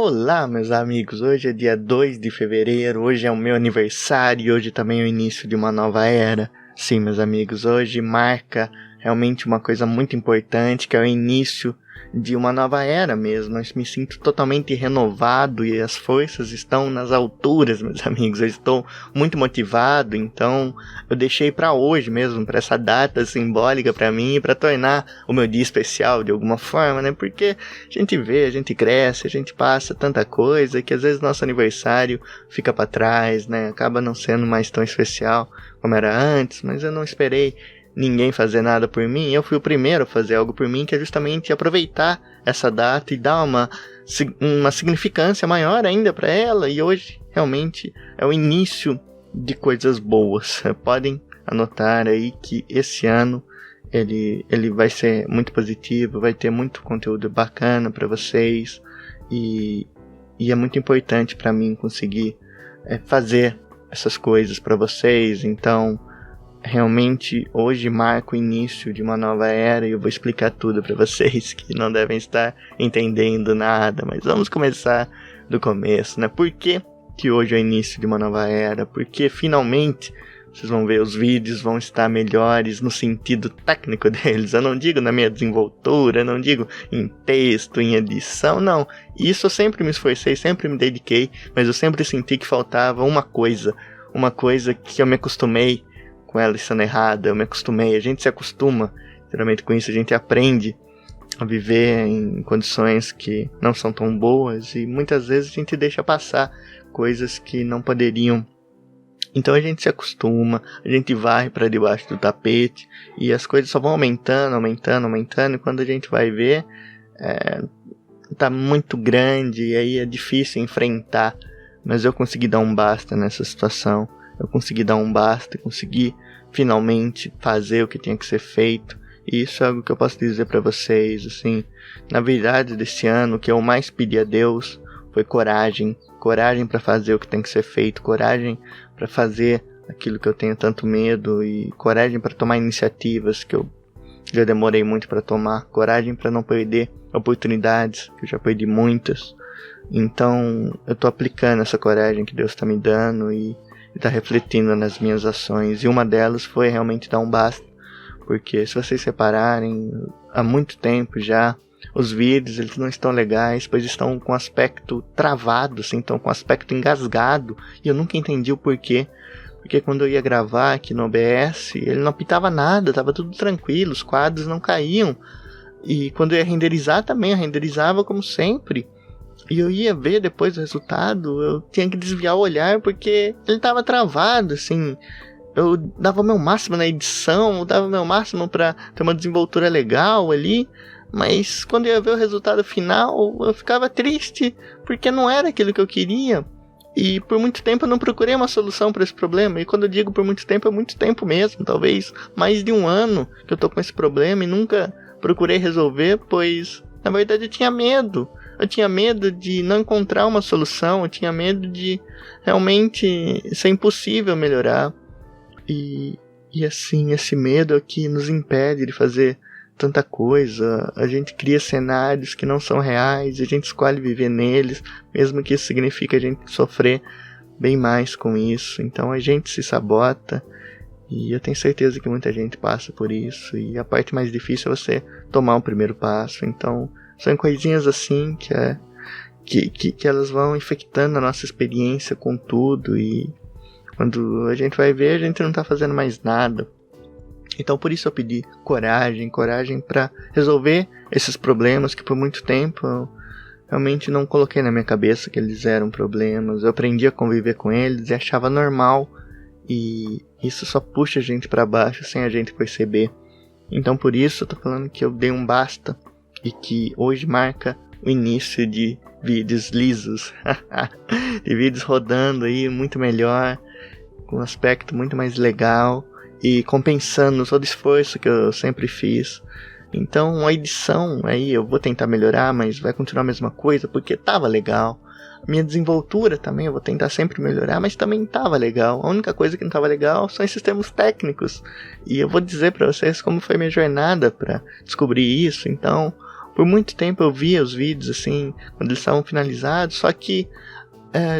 Olá, meus amigos, hoje é dia 2 de fevereiro, hoje é o meu aniversário e hoje também é o início de uma nova era. Sim, meus amigos, hoje marca realmente uma coisa muito importante, que é o início de uma nova era mesmo. Eu me sinto totalmente renovado e as forças estão nas alturas, meus amigos. Eu estou muito motivado, então eu deixei para hoje mesmo, para essa data simbólica para mim, para tornar o meu dia especial de alguma forma, né? Porque a gente vê, a gente cresce, a gente passa tanta coisa que às vezes nosso aniversário fica para trás, né? Acaba não sendo mais tão especial como era antes, mas eu não esperei ninguém fazer nada por mim. Eu fui o primeiro a fazer algo por mim, que é justamente aproveitar essa data e dar uma significância maior ainda para ela. E hoje realmente é o início de coisas boas. Podem anotar aí que esse ano ele vai ser muito positivo, vai ter muito conteúdo bacana para vocês e é muito importante para mim conseguir fazer essas coisas para vocês. Então realmente hoje marca o início de uma nova era e eu vou explicar tudo para vocês que não devem estar entendendo nada, mas vamos começar do começo, né? Por que hoje é o início de uma nova era? Porque finalmente vocês vão ver, os vídeos vão estar melhores no sentido técnico deles. Eu não digo na minha desenvoltura, eu não digo em texto, em edição, não. Isso eu sempre me esforcei, sempre me dediquei, mas eu sempre senti que faltava uma coisa que eu me acostumei com ela estando errada. Eu me acostumei, a gente se acostuma geralmente com isso, a gente aprende a viver em condições que não são tão boas e muitas vezes a gente deixa passar coisas que não poderiam. Então a gente se acostuma, a gente varre para debaixo do tapete e as coisas só vão aumentando e quando a gente vai ver tá muito grande e aí é difícil enfrentar, mas eu consegui dar um basta nessa situação. Eu consegui dar um basta, consegui finalmente fazer o que tinha que ser feito. E isso é algo que eu posso dizer para vocês, assim, na verdade desse ano, o que eu mais pedi a Deus foi coragem. Coragem para fazer o que tem que ser feito, coragem para fazer aquilo que eu tenho tanto medo e coragem para tomar iniciativas que eu já demorei muito para tomar, coragem para não perder oportunidades, que eu já perdi muitas. Então eu tô aplicando essa coragem que Deus tá me dando e está refletindo nas minhas ações, e uma delas foi realmente dar um basta, porque se vocês repararem, há muito tempo já, os vídeos eles não estão legais, pois estão com aspecto travado, assim, estão com aspecto engasgado, e eu nunca entendi o porquê, porque quando eu ia gravar aqui no OBS, ele não apitava nada, estava tudo tranquilo, os quadros não caíam, e quando eu ia renderizar também, eu renderizava como sempre, e eu ia ver depois o resultado, eu tinha que desviar o olhar porque ele tava travado, assim. Eu dava o meu máximo na edição, eu dava o meu máximo pra ter uma desenvoltura legal ali, mas quando eu ia ver o resultado final, eu ficava triste, porque não era aquilo que eu queria. E por muito tempo eu não procurei uma solução para esse problema, e quando eu digo por muito tempo, é muito tempo mesmo, talvez mais de um ano que eu tô com esse problema e nunca procurei resolver, pois na verdade eu tinha medo. Eu tinha medo de não encontrar uma solução, eu tinha medo de realmente ser impossível melhorar. E assim, esse medo é que nos impede de fazer tanta coisa. A gente cria cenários que não são reais, a gente escolhe viver neles, mesmo que isso signifique a gente sofrer bem mais com isso. Então a gente se sabota, e eu tenho certeza que muita gente passa por isso, e a parte mais difícil é você tomar o primeiro passo. Então são coisinhas assim que elas vão infectando a nossa experiência com tudo, e quando a gente vai ver, a gente não tá fazendo mais nada. Então por isso eu pedi coragem para resolver esses problemas que por muito tempo eu realmente não coloquei na minha cabeça que eles eram problemas. Eu aprendi a conviver com eles e achava normal, e isso só puxa a gente para baixo sem a gente perceber. Então por isso eu tô falando que eu dei um basta e que hoje marca o início de vídeos lisos, de vídeos rodando aí muito melhor, com um aspecto muito mais legal e compensando todo o esforço que eu sempre fiz. Então a edição aí eu vou tentar melhorar, mas vai continuar a mesma coisa porque tava legal. A minha desenvoltura também eu vou tentar sempre melhorar, mas também tava legal. A única coisa que não tava legal são esses termos técnicos. E eu vou dizer pra vocês como foi minha jornada pra descobrir isso. Então por muito tempo eu via os vídeos, assim, quando eles estavam finalizados, só que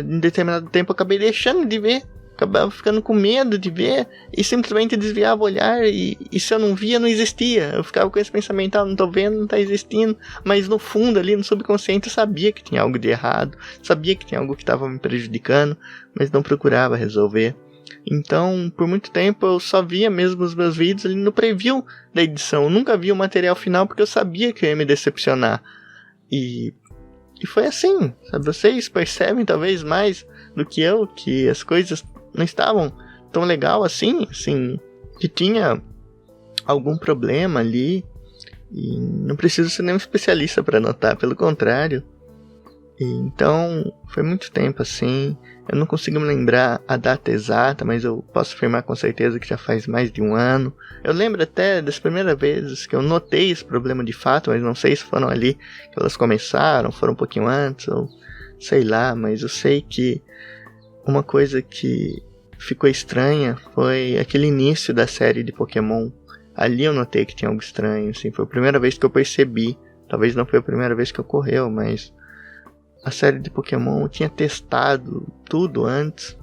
em determinado tempo eu acabei deixando de ver, acabava ficando com medo de ver e simplesmente desviava o olhar e se eu não via, não existia. Eu ficava com esse pensamento, não tô vendo, não tá existindo, mas no fundo ali, no subconsciente, eu sabia que tinha algo de errado, sabia que tinha algo que estava me prejudicando, mas não procurava resolver. Então, por muito tempo eu só via mesmo os meus vídeos ali no preview da edição, eu nunca via o material final porque eu sabia que eu ia me decepcionar. E foi assim, sabe? Vocês percebem talvez mais do que eu que as coisas não estavam tão legal assim, que tinha algum problema ali, e não preciso ser nenhum especialista para notar, pelo contrário. E então, foi muito tempo assim, eu não consigo me lembrar a data exata, mas eu posso afirmar com certeza que já faz mais de um ano. Eu lembro até das primeiras vezes que eu notei esse problema de fato, mas não sei se foram ali que elas começaram, foram um pouquinho antes, ou sei lá, mas eu sei que uma coisa que ficou estranha foi aquele início da série de Pokémon. Ali eu notei que tinha algo estranho, assim, foi a primeira vez que eu percebi. Talvez não foi a primeira vez que ocorreu, mas a série de Pokémon eu tinha testado tudo antes.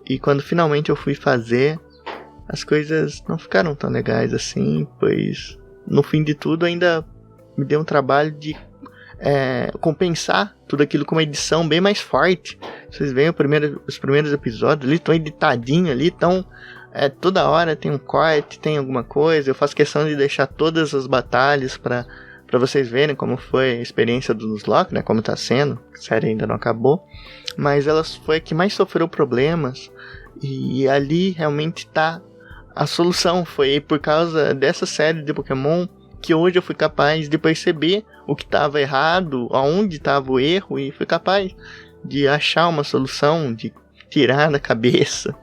E quando finalmente eu fui fazer, as coisas não ficaram tão legais assim, pois no fim de tudo ainda me deu um trabalho de compensar tudo aquilo com uma edição bem mais forte. Vocês veem os primeiros episódios ali, estão editadinhos ali, estão toda hora tem um corte, tem alguma coisa. Eu faço questão de deixar todas as batalhas para vocês verem como foi a experiência do Nuzlocke, né, como tá sendo. A série ainda não acabou, mas ela foi a que mais sofreu problemas, e ali realmente tá a solução. Foi por causa dessa série de Pokémon que hoje eu fui capaz de perceber o que estava errado, aonde estava o erro, e fui capaz de achar uma solução, de tirar da cabeça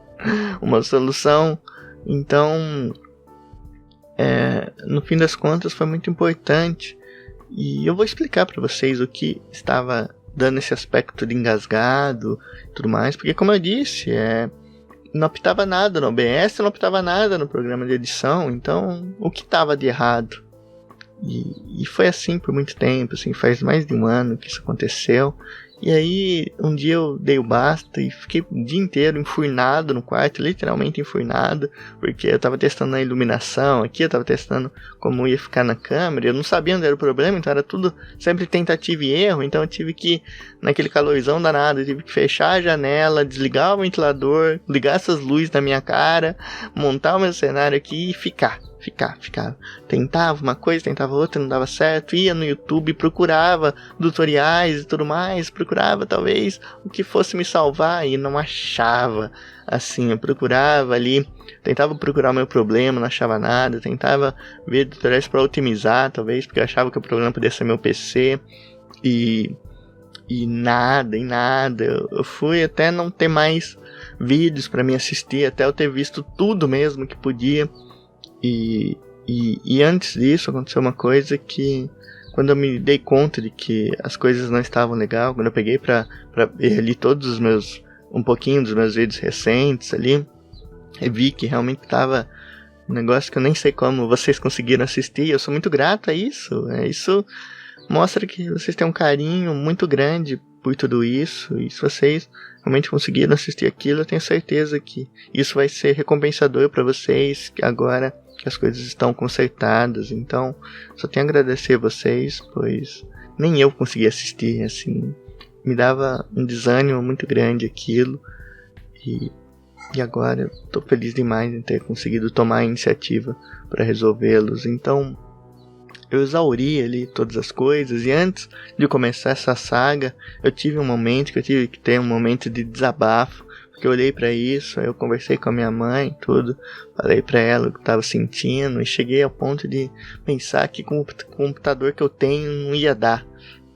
uma solução. Então, no fim das contas, foi muito importante. E eu vou explicar para vocês o que estava dando esse aspecto de engasgado e tudo mais, porque como eu disse, não apitava nada no OBS, não apitava nada no programa de edição, então o que estava de errado? E foi assim por muito tempo, assim, faz mais de um ano que isso aconteceu. E aí um dia eu dei o basta e fiquei o dia inteiro enfurnado no quarto, literalmente enfurnado, porque eu tava testando a iluminação aqui, eu tava testando como ia ficar na câmera, eu não sabia onde era o problema, então era tudo sempre tentativa e erro. Então eu tive que, naquele calorzão danado, eu tive que fechar a janela, desligar o ventilador, ligar essas luzes na minha cara, montar o meu cenário aqui e ficar. Tentava uma coisa, tentava outra, não dava certo. Ia no YouTube, procurava tutoriais e tudo mais, procurava talvez o que fosse me salvar e não achava. Assim, eu procurava ali, tentava procurar o meu problema, não achava nada. Tentava ver tutoriais para otimizar, talvez, porque eu achava que o problema podia ser meu PC. E nada. Eu fui até não ter mais vídeos para me assistir, até eu ter visto tudo mesmo que podia. E antes disso aconteceu uma coisa que, quando eu me dei conta de que as coisas não estavam legal, quando eu peguei pra ver ali um pouquinho dos meus vídeos recentes ali, e vi que realmente tava um negócio que eu nem sei como vocês conseguiram assistir. Eu sou muito grato a isso. Isso mostra que vocês têm um carinho muito grande por tudo isso, e se vocês realmente conseguiram assistir aquilo, eu tenho certeza que isso vai ser recompensador para vocês agora que as coisas estão consertadas. Então, só tenho a agradecer a vocês, pois nem eu consegui assistir, assim, me dava um desânimo muito grande aquilo, e agora eu tô feliz demais em ter conseguido tomar a iniciativa para resolvê-los. Então, eu exauri ali todas as coisas, e antes de começar essa saga, eu tive que ter um momento de desabafo, porque eu olhei pra isso, aí eu conversei com a minha mãe, tudo, falei pra ela o que eu tava sentindo, e cheguei ao ponto de pensar que com o computador que eu tenho não ia dar.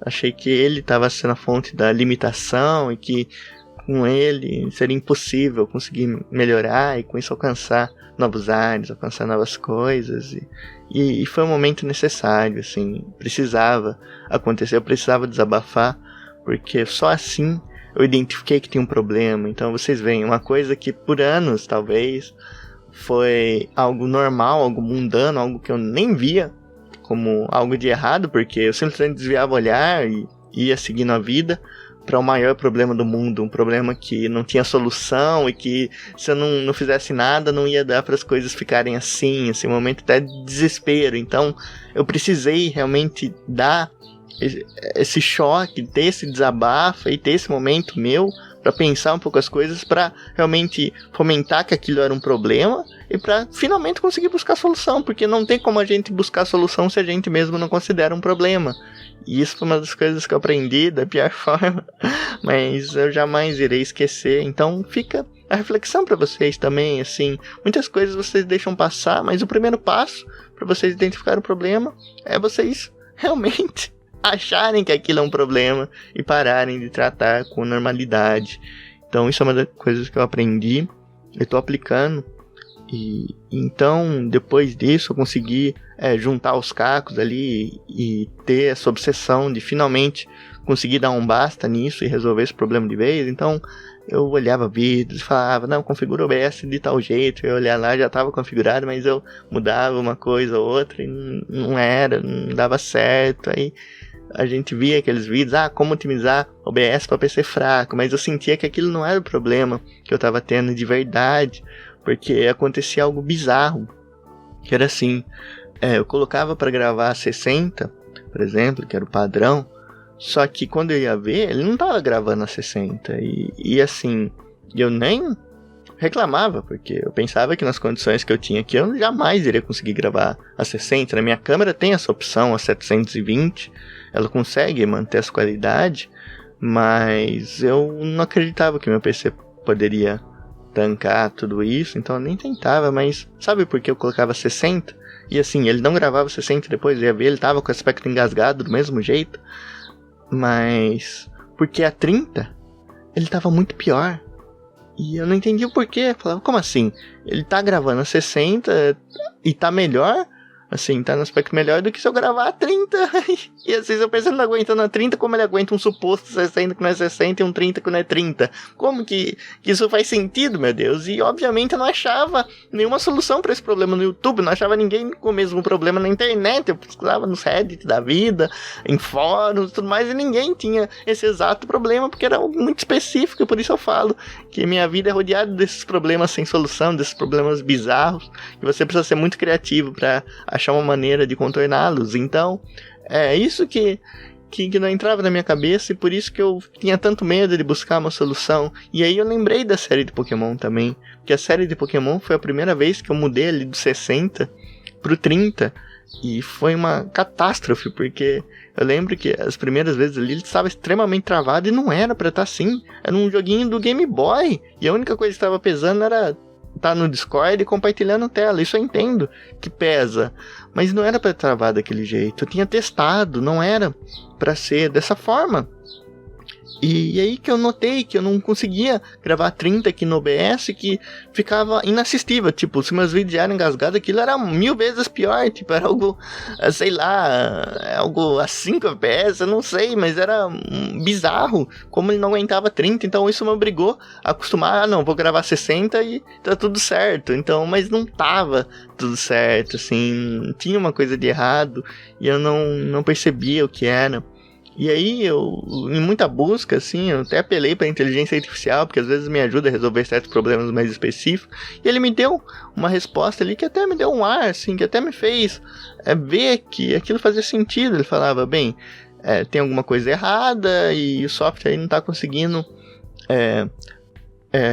Achei que ele estava sendo a fonte da limitação, e que com ele seria impossível conseguir melhorar e com isso alcançar novos ares, alcançar novas coisas. E foi um momento necessário, assim, precisava acontecer, eu precisava desabafar, porque só assim eu identifiquei que tinha um problema. Então vocês veem, uma coisa que por anos talvez foi algo normal, algo mundano, algo que eu nem via como algo de errado, porque eu simplesmente desviava o olhar e ia seguindo a vida para o maior problema do mundo, um problema que não tinha solução e que se eu não fizesse nada não ia dar para as coisas ficarem assim, esse momento até de desespero. Então eu precisei realmente dar esse choque, ter esse desabafo e ter esse momento meu para pensar um pouco as coisas, para realmente fomentar que aquilo era um problema e para finalmente conseguir buscar solução, porque não tem como a gente buscar solução se a gente mesmo não considera um problema. E isso foi uma das coisas que eu aprendi da pior forma, mas eu jamais irei esquecer. Então fica a reflexão para vocês também, assim, muitas coisas vocês deixam passar, mas o primeiro passo para vocês identificar o problema é vocês realmente acharem que aquilo é um problema e pararem de tratar com normalidade. Então isso é uma das coisas que eu aprendi, eu estou aplicando. E então depois disso eu consegui juntar os cacos ali e ter essa obsessão de finalmente conseguir dar um basta nisso e resolver esse problema de vez. Então eu olhava vídeos e falava, não, configura o OBS de tal jeito. Eu olhava lá, já estava configurado, mas eu mudava uma coisa ou outra e não dava certo. Aí a gente via aqueles vídeos, como otimizar OBS para PC fraco, mas eu sentia que aquilo não era o problema que eu estava tendo de verdade, porque acontecia algo bizarro, que era assim, eu colocava para gravar 60, por exemplo, que era o padrão, só que quando eu ia ver, ele não estava gravando a 60, e assim, eu nem reclamava, porque eu pensava que nas condições que eu tinha aqui, eu jamais iria conseguir gravar a 60, na minha câmera tem essa opção, a 720, ela consegue manter essa qualidade, mas eu não acreditava que meu PC poderia tancar tudo isso, então eu nem tentava. Mas sabe por que eu colocava 60? E assim, ele não gravava 60 depois, eu ia ver, ele tava com o aspecto engasgado do mesmo jeito, mas porque a 30 ele tava muito pior, e eu não entendi o porquê. Eu falava, como assim? Ele tá gravando a 60 e tá melhor? Assim, tá no aspecto melhor do que se eu gravar a 30. E às vezes eu penso, ele não aguentando a 30, como ele aguenta um suposto 60 que não é 60 e um 30 que não é 30? Como que isso faz sentido, meu Deus? E obviamente eu não achava nenhuma solução para esse problema no YouTube, não achava ninguém com o mesmo problema na internet. Eu pesquisava nos Reddit da vida, em fóruns e tudo mais, e ninguém tinha esse exato problema, porque era algo muito específico. Por isso eu falo que minha vida é rodeada desses problemas sem solução, desses problemas bizarros, e você precisa ser muito criativo para achar uma maneira de contorná-los. Então é isso que não entrava na minha cabeça, e por isso que eu tinha tanto medo de buscar uma solução. E aí eu lembrei da série de Pokémon também, porque a série de Pokémon foi a primeira vez que eu mudei ali do 60 pro 30, e foi uma catástrofe, porque eu lembro que as primeiras vezes ali ele estava extremamente travado e não era pra estar assim. Era um joguinho do Game Boy, e a única coisa que estava pesando era tá no Discord e compartilhando tela. Isso eu entendo que pesa, mas não era pra travar daquele jeito. Eu tinha testado, não era pra ser dessa forma. E aí que eu notei que eu não conseguia gravar 30 aqui no OBS, que ficava inassistível. Tipo, se meus vídeos eram engasgados, aquilo era 1000 vezes pior. Tipo, era algo, sei lá, algo a 5 FPS, eu não sei, mas era bizarro como ele não aguentava 30. Então isso me obrigou a acostumar, não, vou gravar 60 e tá tudo certo. Então, mas não tava tudo certo, assim, tinha uma coisa de errado e eu não percebia o que era. E aí eu, em muita busca, assim, eu até apelei para a inteligência artificial, porque às vezes me ajuda a resolver certos problemas mais específicos, e ele me deu uma resposta ali que até me deu um ar, assim, que até me fez ver que aquilo fazia sentido. Ele falava, bem, tem alguma coisa errada e o software aí não está conseguindo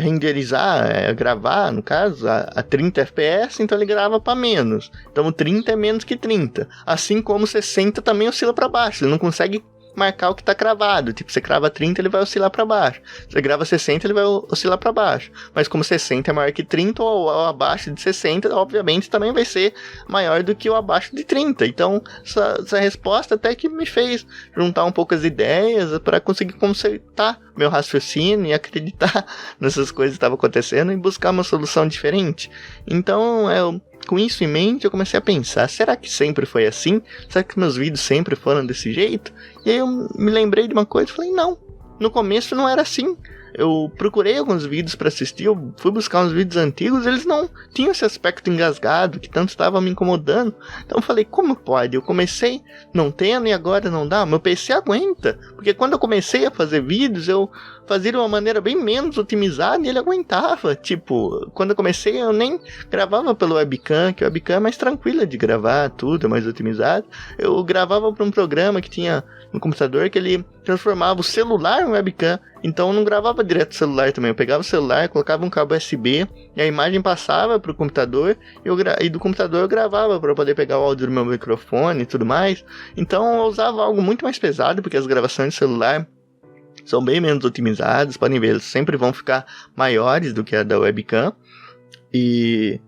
renderizar, gravar, no caso, a 30 FPS, então ele grava para menos. Então o 30 é menos que 30. Assim como o 60 também oscila para baixo, ele não consegue marcar o que tá cravado. Tipo, você crava 30, ele vai oscilar para baixo. Você grava 60, ele vai oscilar para baixo. Mas como 60 é maior que 30, ou abaixo de 60, obviamente também vai ser maior do que o abaixo de 30. Então, essa resposta até que me fez juntar um pouco as ideias para conseguir consertar meu raciocínio e acreditar nessas coisas que estavam acontecendo e buscar uma solução diferente. Então, com isso em mente, eu comecei a pensar, será que sempre foi assim? Será que meus vídeos sempre foram desse jeito? E aí eu me lembrei de uma coisa e falei, não, no começo não era assim. eu procurei alguns vídeos pra assistir, eu fui buscar uns vídeos antigos, eles não tinham esse aspecto engasgado que tanto estava me incomodando. Então eu falei, como pode? Eu comecei não tendo e agora não dá? Meu PC aguenta, porque quando eu comecei a fazer vídeos, eu fazia de uma maneira bem menos otimizada e ele aguentava. Tipo, quando eu comecei eu nem gravava pelo webcam, que o webcam é mais tranquila de gravar, tudo é mais otimizado. Eu gravava por um programa que tinha no computador que ele transformava o celular em webcam, então eu não gravava direto do celular também, eu pegava o celular, colocava um cabo USB e a imagem passava pro computador e do computador eu gravava para poder pegar o áudio do meu microfone e tudo mais. Então eu usava algo muito mais pesado, porque as gravações de celular são bem menos otimizadas, podem ver, eles sempre vão ficar maiores do que a da webcam. E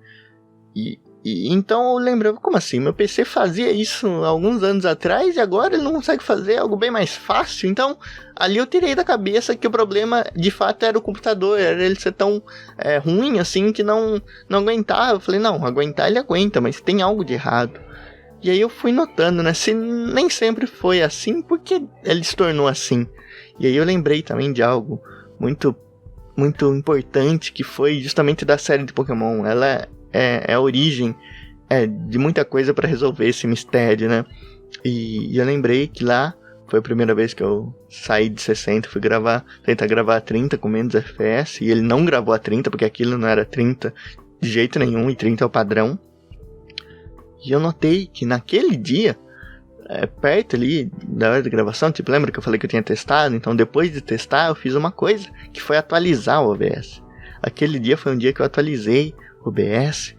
então eu lembrava, como assim? Meu PC fazia isso há alguns anos atrás e agora ele não consegue fazer algo bem mais fácil? Então ali eu tirei da cabeça que o problema de fato era o computador, era ele ser tão ruim assim que não aguentava. Eu falei, não, aguentar ele aguenta, mas tem algo de errado. E aí eu fui notando, né, se nem sempre foi assim, por que ele se tornou assim? E aí eu lembrei também de algo muito, muito importante, que foi justamente da série de Pokémon. Ela é a origem de muita coisa pra resolver esse mistério, né? E eu lembrei que lá foi a primeira vez que eu saí de 60, fui tentar gravar a 30 com menos FPS, e ele não gravou a 30, porque aquilo não era 30 de jeito nenhum, e 30 é o padrão. E eu notei que naquele dia, perto ali da hora da gravação, tipo, lembra que eu falei que eu tinha testado? Então depois de testar eu fiz uma coisa, que foi atualizar o OBS. Aquele dia foi um dia que eu atualizei o OBS,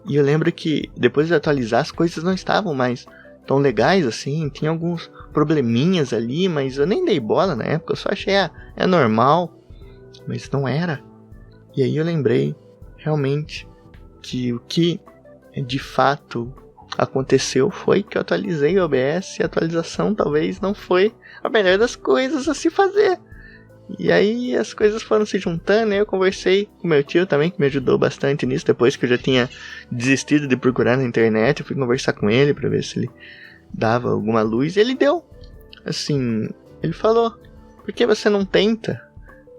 e eu lembro que depois de atualizar as coisas não estavam mais tão legais assim, tinha alguns probleminhas ali, mas eu nem dei bola na época, eu só achei, é normal, mas não era. E aí eu lembrei realmente que o que de fato aconteceu foi que eu atualizei o OBS, e a atualização talvez não foi a melhor das coisas a se fazer. E aí as coisas foram se juntando, né? Eu conversei com meu tio também, que me ajudou bastante nisso, depois que eu já tinha desistido de procurar na internet. Eu fui conversar com ele pra ver se ele dava alguma luz, e ele deu. Assim, ele falou, por que você não tenta?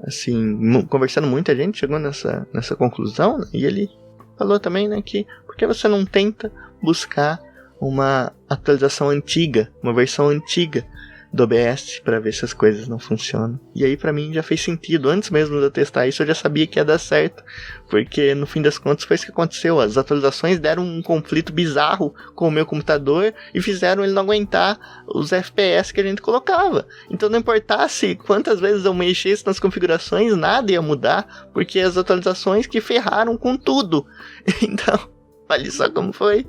Assim, conversando muita gente chegou nessa conclusão, né? E ele falou também, né, que por que você não tenta buscar uma atualização antiga, uma versão antiga do OBS, para ver se as coisas não funcionam. E aí pra mim já fez sentido, antes mesmo de eu testar isso eu já sabia que ia dar certo, porque no fim das contas foi isso que aconteceu. As atualizações deram um conflito bizarro com o meu computador e fizeram ele não aguentar os FPS que a gente colocava. Então não importasse quantas vezes eu mexesse nas configurações, nada ia mudar, porque as atualizações que ferraram com tudo. Então olha só como foi.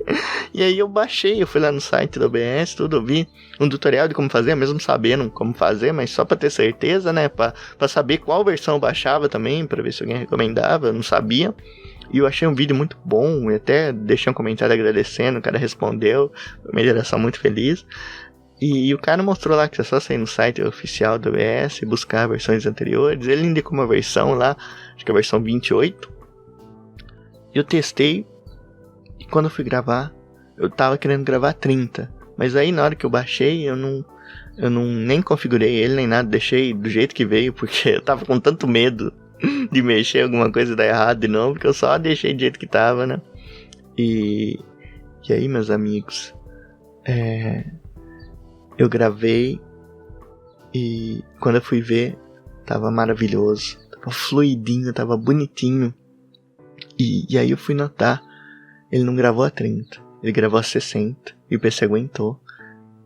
E aí eu baixei, eu fui lá no site do OBS, tudo, eu vi um tutorial de como fazer, mesmo sabendo como fazer, mas só pra ter certeza, né, pra saber qual versão eu baixava também, pra ver se alguém recomendava, eu não sabia. E eu achei um vídeo muito bom, e até deixei um comentário agradecendo, o cara respondeu, foi uma geração muito feliz. E o cara mostrou lá que é só sair no site oficial do OBS, buscar versões anteriores. Ele indicou uma versão lá, acho que é a versão 28. E eu testei. E quando eu fui gravar, eu tava querendo gravar 30. Mas aí na hora que eu baixei, eu não nem configurei ele nem nada, deixei do jeito que veio, porque eu tava com tanto medo de mexer alguma coisa e dar errado de novo, que eu só deixei do jeito que tava, né? E aí, meus amigos, eu gravei e quando eu fui ver, tava maravilhoso, tava fluidinho, tava bonitinho. E aí eu fui notar, ele não gravou a 30, ele gravou a 60 e o PC aguentou.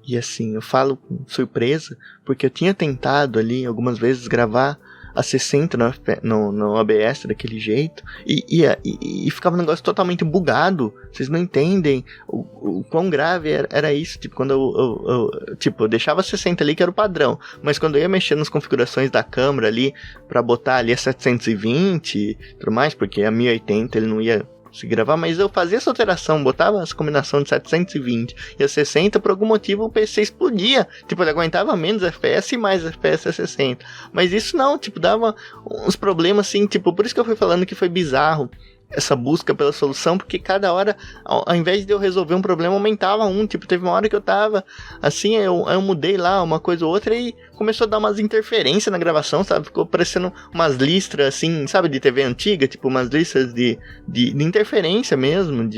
E assim, eu falo com surpresa, porque eu tinha tentado ali algumas vezes gravar a 60 no OBS daquele jeito, e ficava um negócio totalmente bugado. Vocês não entendem o quão grave era isso. Tipo, quando eu deixava 60 ali, que era o padrão, mas quando eu ia mexer nas configurações da câmera ali, pra botar ali a 720 e tudo mais, porque a 1080 ele não ia se gravar, mas eu fazia essa alteração, botava essa combinação de 720 e a 60, por algum motivo o PC explodia, tipo, ele aguentava menos FPS e mais FPS a 60, mas isso não, tipo, dava uns problemas assim, tipo, por isso que eu fui falando que foi bizarro, essa busca pela solução, porque cada hora, ao invés de eu resolver um problema, aumentava um. Tipo, teve uma hora que eu tava assim, eu mudei lá uma coisa ou outra e começou a dar umas interferências na gravação, sabe? Ficou parecendo umas listras assim, sabe, de TV antiga, tipo umas listras de interferência mesmo,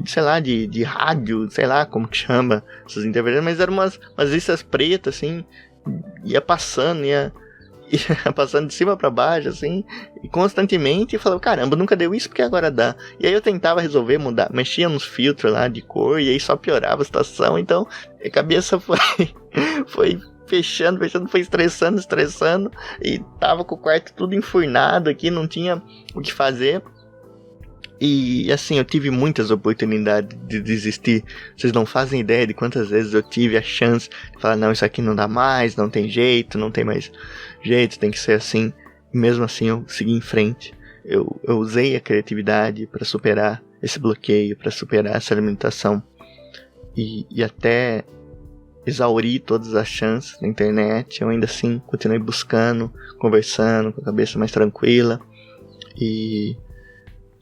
sei lá, de rádio, sei lá como que chama essas interferências, mas eram umas listas pretas, assim, ia passando de cima pra baixo, assim, e constantemente, e falava, caramba, nunca deu isso, porque agora dá. E aí eu tentava resolver, mudar, mexia nos filtros lá de cor, e aí só piorava a situação, então a cabeça foi fechando, foi estressando, e tava com o quarto tudo enfurnado aqui, não tinha o que fazer. E assim, eu tive muitas oportunidades de desistir. Vocês não fazem ideia de quantas vezes eu tive a chance de falar, não, isso aqui não dá mais, não tem jeito, não tem mais jeito, tem que ser assim. E mesmo assim eu segui em frente. Eu usei a criatividade para superar esse bloqueio, para superar essa limitação. E até exaurir todas as chances na internet, eu ainda assim continuei buscando, conversando, com a cabeça mais tranquila. E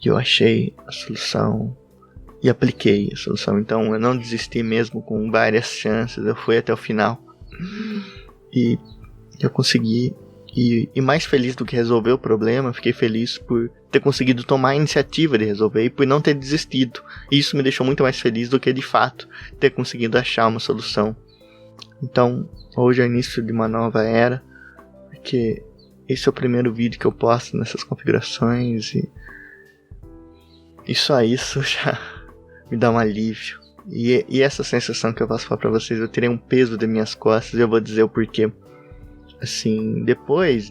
eu achei a solução e apliquei a solução. Então eu não desisti mesmo com várias chances, eu fui até o final. E eu consegui. E mais feliz do que resolver o problema, fiquei feliz por ter conseguido tomar a iniciativa de resolver e por não ter desistido. Isso me deixou muito mais feliz do que de fato ter conseguido achar uma solução. Então hoje é o início de uma nova era, porque esse é o primeiro vídeo que eu posto nessas configurações e só isso já me dá um alívio. E essa sensação que eu posso falar pra vocês, eu tirei um peso das minhas costas e eu vou dizer o porquê. Assim,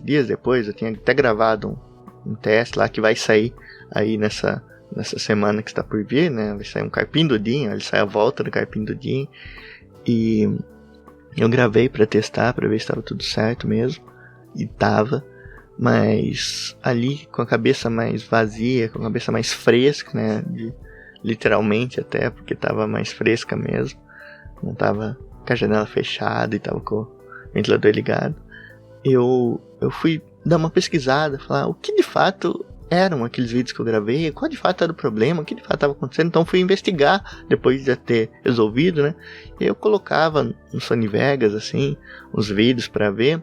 dias depois, eu tinha até gravado um teste lá que vai sair aí nessa semana que está por vir, né? Vai sair um Carpim Dudinho, ele sai a volta do Carpim Dudinho. E eu gravei pra testar, pra ver se estava tudo certo mesmo. E tava. Mas ali com a cabeça mais vazia, com a cabeça mais fresca, né? Literalmente até, porque tava mais fresca mesmo. Não tava com a janela fechada e tava com o ventilador ligado. Eu fui dar uma pesquisada, falar o que de fato eram aqueles vídeos que eu gravei, qual de fato era o problema, o que de fato estava acontecendo. Então fui investigar depois de já ter resolvido, né? E eu colocava no Sony Vegas, assim, os vídeos pra ver.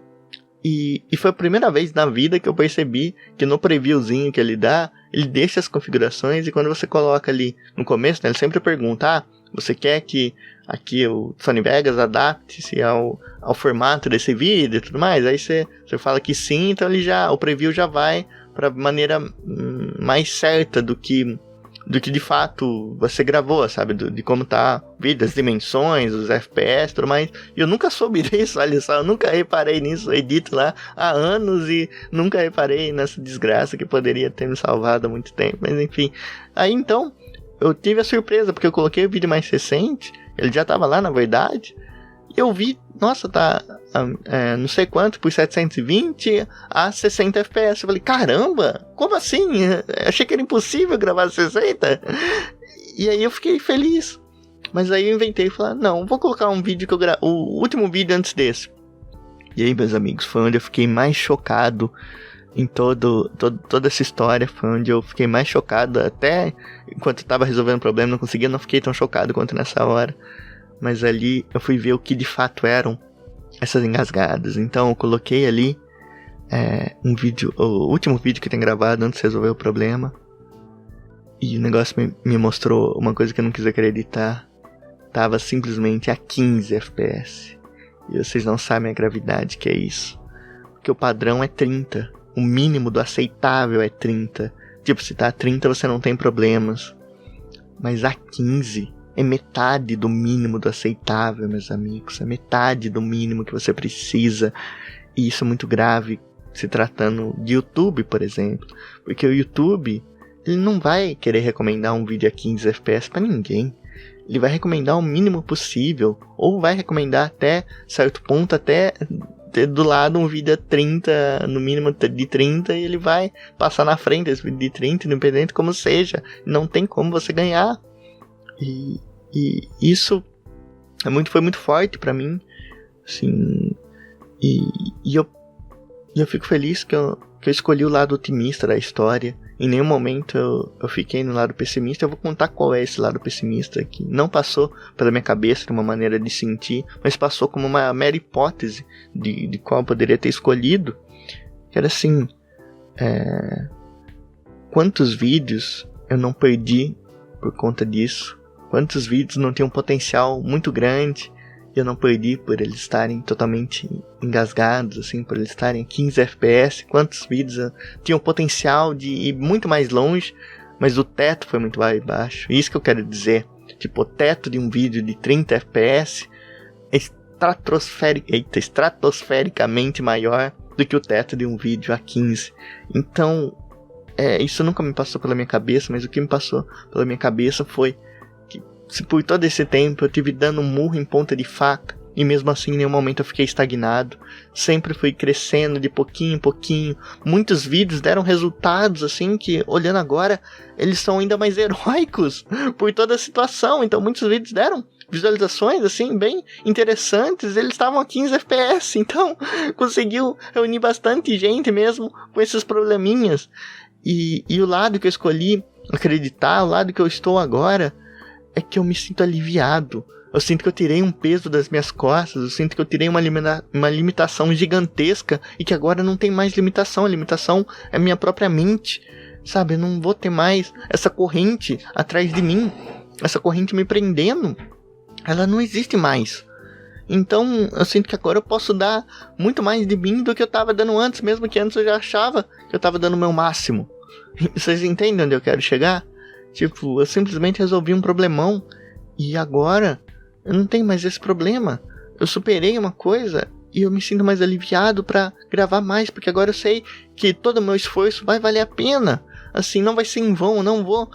E foi a primeira vez na vida que eu percebi que no previewzinho que ele dá, ele deixa as configurações e quando você coloca ali no começo, né, ele sempre pergunta, você quer que aqui o Sony Vegas adapte-se ao formato desse vídeo e tudo mais? Aí você fala que sim, então o preview já vai para maneira mais certa do que de fato você gravou, sabe? De como tá o vídeo, as dimensões, os FPS e tudo mais. E eu nunca soube disso, olha só, eu nunca reparei nisso. Eu edito lá há anos e nunca reparei nessa desgraça que poderia ter me salvado há muito tempo. Mas enfim, aí então eu tive a surpresa, porque eu coloquei o vídeo mais recente, ele já tava lá na verdade, e eu vi, nossa, tá não sei quanto, por 720 a 60 FPS. Eu falei, caramba, como assim? Achei que era impossível gravar 60. E aí eu fiquei feliz. Mas aí eu inventei e falei, não, vou colocar um vídeo que eu gravei, o último vídeo antes desse. E aí, meus amigos, foi onde eu fiquei mais chocado em toda essa história. Foi onde eu fiquei mais chocado. Até enquanto eu tava resolvendo o problema, não fiquei tão chocado quanto nessa hora. Mas ali eu fui ver o que de fato eram essas engasgadas. Então eu coloquei ali um vídeo, o último vídeo que eu tenho gravado antes de resolver o problema. E o negócio me mostrou uma coisa que eu não quis acreditar. Tava simplesmente a 15 FPS. E vocês não sabem a gravidade que é isso. Porque o padrão é 30. O mínimo do aceitável é 30. Tipo, se tá a 30 você não tem problemas. Mas a 15... é metade do mínimo do aceitável, meus amigos. É metade do mínimo que você precisa. E isso é muito grave se tratando de YouTube, por exemplo. Porque o YouTube, ele não vai querer recomendar um vídeo a 15 FPS para ninguém. Ele vai recomendar o mínimo possível. Ou vai recomendar até certo ponto, até ter do lado um vídeo a 30, no mínimo de 30. E ele vai passar na frente desse vídeo de 30, independente como seja. Não tem como você ganhar. E isso foi muito forte pra mim, assim, e eu fico feliz que eu que eu escolhi o lado otimista da história. Em nenhum momento eu fiquei no lado pessimista. Eu vou contar qual é esse lado pessimista que não passou pela minha cabeça de uma maneira de sentir, mas passou como uma mera hipótese de qual eu poderia ter escolhido. Que era assim, quantos vídeos eu não perdi por conta disso? Quantos vídeos não tinham um potencial muito grande e eu não perdi por eles estarem totalmente engasgados, assim, por eles estarem 15 FPS? Quantos vídeos tinham potencial de ir muito mais longe, mas o teto foi muito mais baixo? Isso que eu quero dizer. Tipo, o teto de um vídeo de 30 FPS é estratosfericamente maior do que o teto de um vídeo a 15. Então, isso nunca me passou pela minha cabeça, mas o que me passou pela minha cabeça foi que, se por todo esse tempo eu tive dando um murro em ponta de faca, e mesmo assim em nenhum momento eu fiquei estagnado, sempre fui crescendo de pouquinho em pouquinho. Muitos vídeos deram resultados assim que, olhando agora, eles são ainda mais heróicos por toda a situação. Então muitos vídeos deram visualizações assim bem interessantes, eles estavam a 15 FPS, então conseguiu reunir bastante gente mesmo com esses probleminhas. E o lado que eu escolhi acreditar, o lado que eu estou agora, é que eu me sinto aliviado. Eu sinto que eu tirei um peso das minhas costas, eu sinto que eu tirei uma limitação gigantesca e que agora não tem mais limitação. A limitação é minha própria mente, sabe? Eu não vou ter mais essa corrente atrás de mim, essa corrente me prendendo. Ela não existe mais. Então eu sinto que agora eu posso dar muito mais de mim do que eu estava dando antes, mesmo que antes eu já achava que eu estava dando o meu máximo. Vocês entendem onde eu quero chegar? Tipo, eu simplesmente resolvi um problemão e agora eu não tenho mais esse problema. Eu superei uma coisa e eu me sinto mais aliviado para gravar mais, porque agora eu sei que todo o meu esforço vai valer a pena. Assim, não vai ser em vão, eu não vou,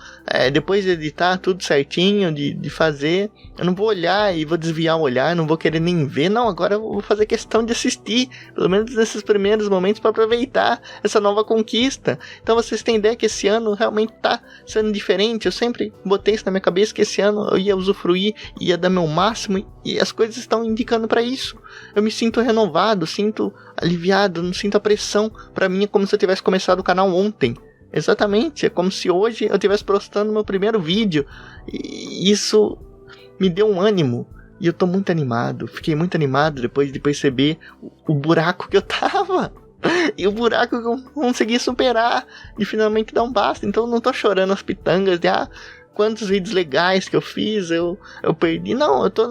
depois de editar tudo certinho, de fazer, eu não vou olhar e vou desviar o olhar, não vou querer nem ver, não, agora eu vou fazer questão de assistir, pelo menos nesses primeiros momentos, para aproveitar essa nova conquista. Então vocês têm ideia que esse ano realmente tá sendo diferente. Eu sempre botei isso na minha cabeça, que esse ano eu ia usufruir, ia dar meu máximo, e as coisas estão indicando para isso. Eu me sinto renovado, sinto aliviado, não sinto a pressão. Para mim é como se eu tivesse começado o canal ontem. Exatamente, é como se hoje eu estivesse postando meu primeiro vídeo. E isso me deu um ânimo. E eu tô muito animado. Fiquei muito animado depois de perceber o buraco que eu tava. E o buraco que eu consegui superar. E finalmente dar um basta. Então eu não tô chorando as pitangas de quantos vídeos legais que eu fiz, eu perdi. Não, eu tô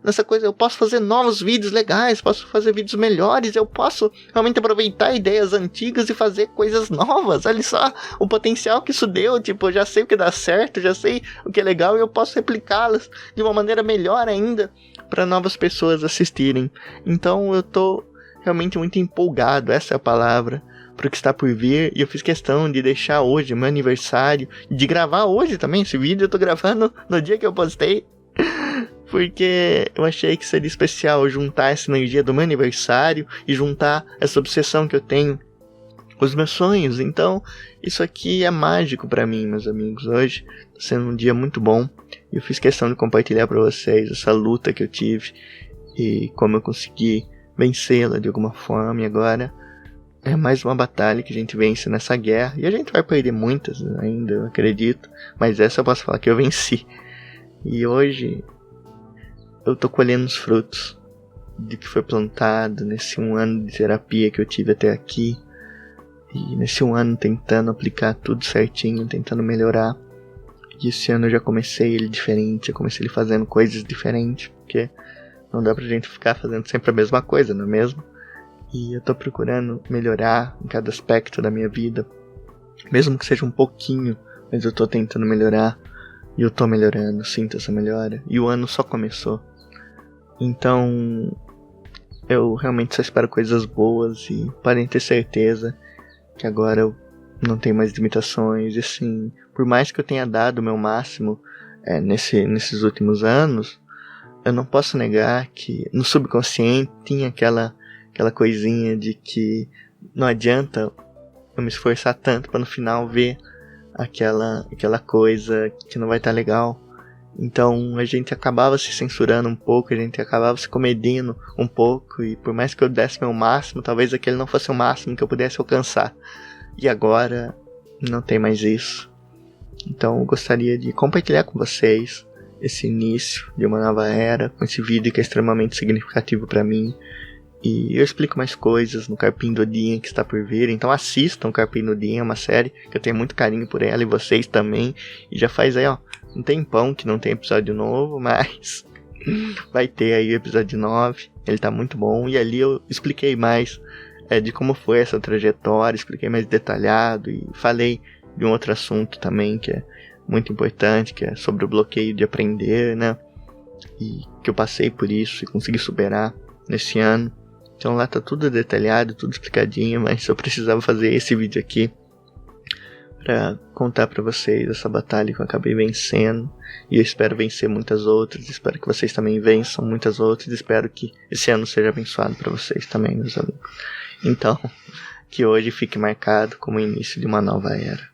nessa coisa, eu posso fazer novos vídeos legais, posso fazer vídeos melhores, eu posso realmente aproveitar ideias antigas e fazer coisas novas. Olha só o potencial que isso deu, tipo, eu já sei o que dá certo, já sei o que é legal e eu posso replicá-las de uma maneira melhor ainda para novas pessoas assistirem. Então eu tô realmente muito empolgado, essa é a palavra, pro que está por vir, e eu fiz questão de deixar hoje, meu aniversário, de gravar hoje também, esse vídeo eu tô gravando no dia que eu postei, porque eu achei que seria especial juntar essa energia do meu aniversário e juntar essa obsessão que eu tenho com os meus sonhos. Então, isso aqui é mágico pra mim, meus amigos. Hoje tá sendo um dia muito bom, e eu fiz questão de compartilhar pra vocês essa luta que eu tive e como eu consegui vencê-la de alguma forma, e agora é mais uma batalha que a gente vence nessa guerra. E a gente vai perder muitas ainda, eu acredito. Mas essa eu posso falar que eu venci. E hoje eu tô colhendo os frutos de que foi plantado nesse 1 ano de terapia que eu tive até aqui. E nesse 1 ano tentando aplicar tudo certinho, tentando melhorar. E esse ano eu já comecei ele diferente, eu comecei ele fazendo coisas diferentes. Porque não dá pra gente ficar fazendo sempre a mesma coisa, não é mesmo? E eu tô procurando melhorar em cada aspecto da minha vida. Mesmo que seja um pouquinho, mas eu tô tentando melhorar. E eu tô melhorando, sinto essa melhora. E o ano só começou. Então, eu realmente só espero coisas boas. E podem ter certeza que agora eu não tenho mais limitações. E assim, por mais que eu tenha dado o meu máximo nesses últimos anos, eu não posso negar que no subconsciente tinha aquela coisinha de que não adianta eu me esforçar tanto para no final ver aquela coisa que não vai estar legal. Então a gente acabava se censurando um pouco, a gente acabava se comedindo um pouco, e por mais que eu desse meu máximo, talvez aquele não fosse o máximo que eu pudesse alcançar. E agora não tem mais isso. Então eu gostaria de compartilhar com vocês esse início de uma nova era, com esse vídeo que é extremamente significativo para mim. E eu explico mais coisas no Carpim do Odin que está por vir. Então assistam Carpim do Odin, é uma série que eu tenho muito carinho por ela, e vocês também. E já faz aí, um tempão que não tem episódio novo, mas vai ter aí o episódio 9. Ele tá muito bom. E ali eu expliquei mais de como foi essa trajetória, expliquei mais detalhado e falei de um outro assunto também que é muito importante, que é sobre o bloqueio de aprender, né? E que eu passei por isso e consegui superar nesse ano. Então lá tá tudo detalhado, tudo explicadinho, mas eu precisava fazer esse vídeo aqui pra contar pra vocês essa batalha que eu acabei vencendo. E eu espero vencer muitas outras, espero que vocês também vençam muitas outras, espero que esse ano seja abençoado pra vocês também, meus amigos. Então, que hoje fique marcado como o início de uma nova era.